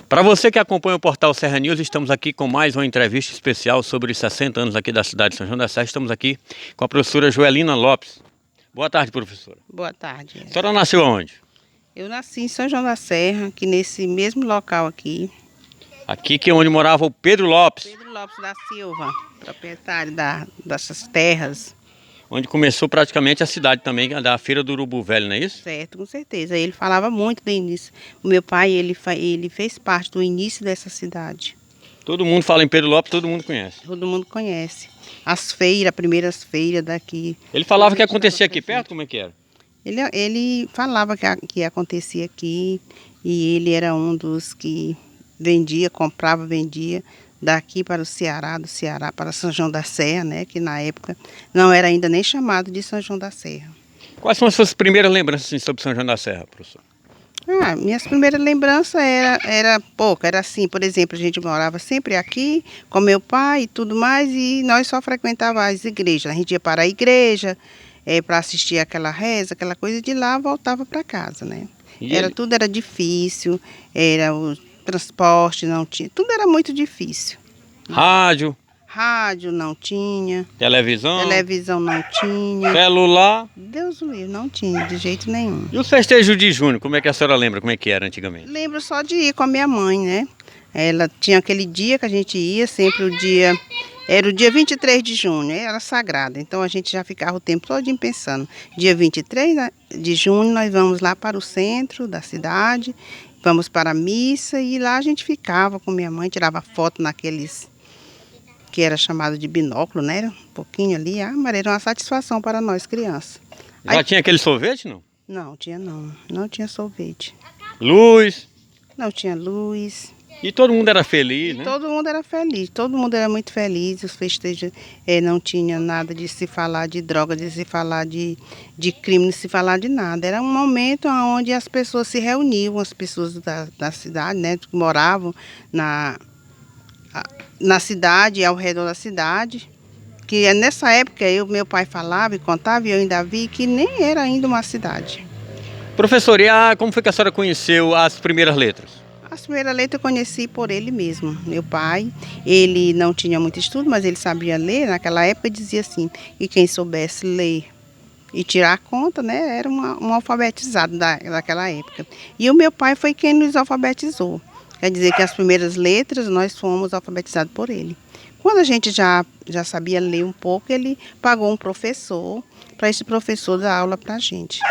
Para você que acompanha o portal Serra News, estamos aqui com mais uma entrevista especial sobre os 60 anos aqui da cidade de São João da Serra. Estamos aqui com a professora Joelina Lopes. Boa tarde, professora. Boa tarde. A senhora nasceu aonde? Eu nasci em São João da Serra, aqui nesse mesmo local aqui. Aqui que é onde morava o Pedro Lopes. Pedro Lopes da Silva, proprietário dessas terras. Onde começou praticamente a cidade também, da Feira do Urubu Velho, não é isso? Certo, com certeza. Ele falava muito do início. O meu pai, ele fez parte do início dessa cidade. Todo mundo fala em Pedro Lopes, todo mundo conhece. Todo mundo conhece. As feiras, primeiras feiras daqui. Ele falava que acontecia aqui perto, como é que era? Ele falava que acontecia aqui e ele era um dos que vendia, comprava, vendia daqui para o Ceará, do Ceará para São João da Serra, né? Que na época não era ainda nem chamado de São João da Serra. Quais são as suas primeiras lembranças assim, sobre São João da Serra, professor? Minhas primeiras lembranças era pouca, era assim, por exemplo, a gente morava sempre aqui com meu pai e tudo mais, e nós só frequentávamos as igrejas. A gente ia para a igreja para assistir aquela reza, aquela coisa, e de lá voltava para casa, né? Tudo era difícil, era o transporte não tinha, tudo era muito difícil. Rádio? Rádio não tinha. Televisão? Televisão não tinha. Celular? Deus o livre, não tinha, de jeito nenhum. E os festejos de junho, como é que a senhora lembra, como é que era antigamente? Lembro só de ir com a minha mãe, né? Ela tinha aquele dia que a gente ia, sempre o dia... Era o dia 23 de junho, era sagrado. Então a gente já ficava o tempo todo pensando. Dia 23 de junho nós vamos lá para o centro da cidade, vamos para a missa e lá a gente ficava com minha mãe, tirava foto naqueles que era chamado de binóculo, né? Um pouquinho ali, mas era uma satisfação para nós crianças. Já tinha aquele sorvete, não? Não, tinha não. Não tinha sorvete. Luz? Não tinha luz. E todo mundo era feliz, né? Todo mundo era feliz, todo mundo era muito feliz. Os festejos não tinha nada de se falar de droga, de se falar de crime, de se falar de nada. Era um momento onde as pessoas se reuniam, as pessoas da cidade, né, que moravam na cidade, ao redor da cidade. Que nessa época meu pai falava e contava e eu ainda vi que nem era ainda uma cidade. Professor, como foi que a senhora conheceu as primeiras letras? As primeiras letras eu conheci por ele mesmo. Meu pai, ele não tinha muito estudo, mas ele sabia ler. Naquela época dizia assim, que quem soubesse ler e tirar conta, né, era um alfabetizado daquela época. E o meu pai foi quem nos alfabetizou. Quer dizer que as primeiras letras nós fomos alfabetizados por ele. Quando a gente já sabia ler um pouco, ele pagou um professor, para esse professor dar aula para a gente.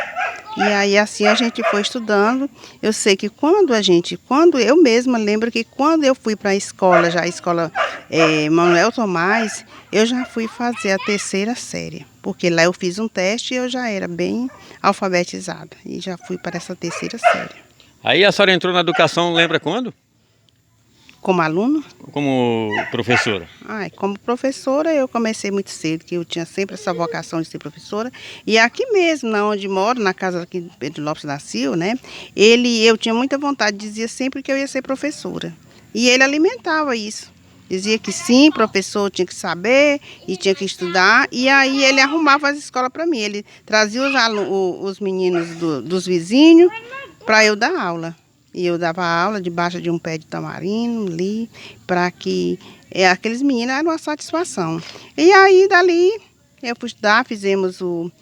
E aí assim a gente foi estudando. Eu sei que quando eu mesma lembro que quando eu fui para a escola, já a escola Manuel Tomás, eu já fui fazer a terceira série. Porque lá eu fiz um teste e eu já era bem alfabetizada. E já fui para essa terceira série. Aí a senhora entrou na educação, lembra quando? Como aluno? Como professora? Como professora eu comecei muito cedo, que eu tinha sempre essa vocação de ser professora. E aqui mesmo, na onde moro, na casa aqui de Pedro Lopes da Silva, né? Eu tinha muita vontade, dizia sempre que eu ia ser professora. E ele alimentava isso. Dizia que sim, professor tinha que saber e tinha que estudar. E aí ele arrumava as escolas para mim. Ele trazia os meninos dos vizinhos para eu dar aula. E eu dava aula debaixo de um pé de tamarindo ali, para que aqueles meninos eram uma satisfação. E aí, dali, eu fui estudar, fizemos o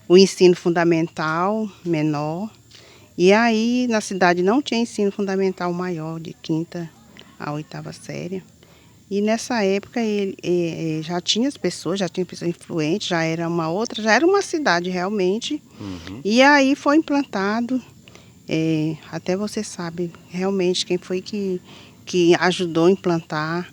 ensino fundamental menor. E aí, na cidade não tinha ensino fundamental maior, de 5ª a 8ª série. E nessa época, já tinha pessoas influentes, já era uma cidade realmente. Uhum. E aí foi implantado. Até você sabe realmente quem foi que ajudou a implantar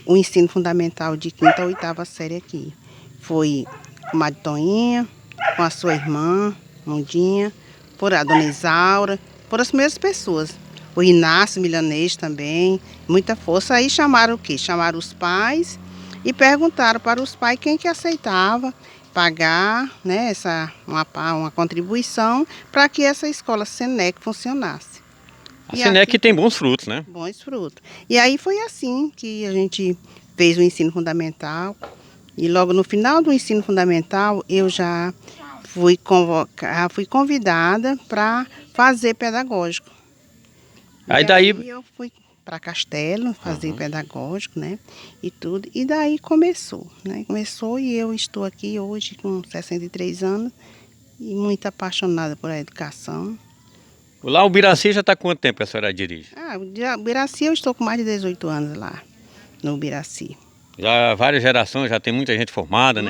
o ensino fundamental de 5ª a 8ª série aqui. Foi com a Toinha, com a sua irmã, Mundinha, por a dona Isaura, por as primeiras pessoas. O Inácio Milanês também, muita força. Aí chamaram o quê? Chamaram os pais e perguntaram para os pais quem que aceitava pagar, né, uma contribuição para que essa escola Senec funcionasse. A Senec tem bons frutos, né? Bons frutos. E aí foi assim que a gente fez o ensino fundamental. E logo no final do ensino fundamental, eu já fui convidada para fazer pedagógico. Aí E daí, aí eu fui para Castelo fazer pedagógico, né? E tudo. E daí começou, né? Começou e eu estou aqui hoje com 63 anos e muito apaixonada por a educação. lá o Biraci já está quanto tempo que a senhora dirige? O Biraci eu estou com mais de 18 anos lá, no Biraci. Já várias gerações, já tem muita gente formada, né?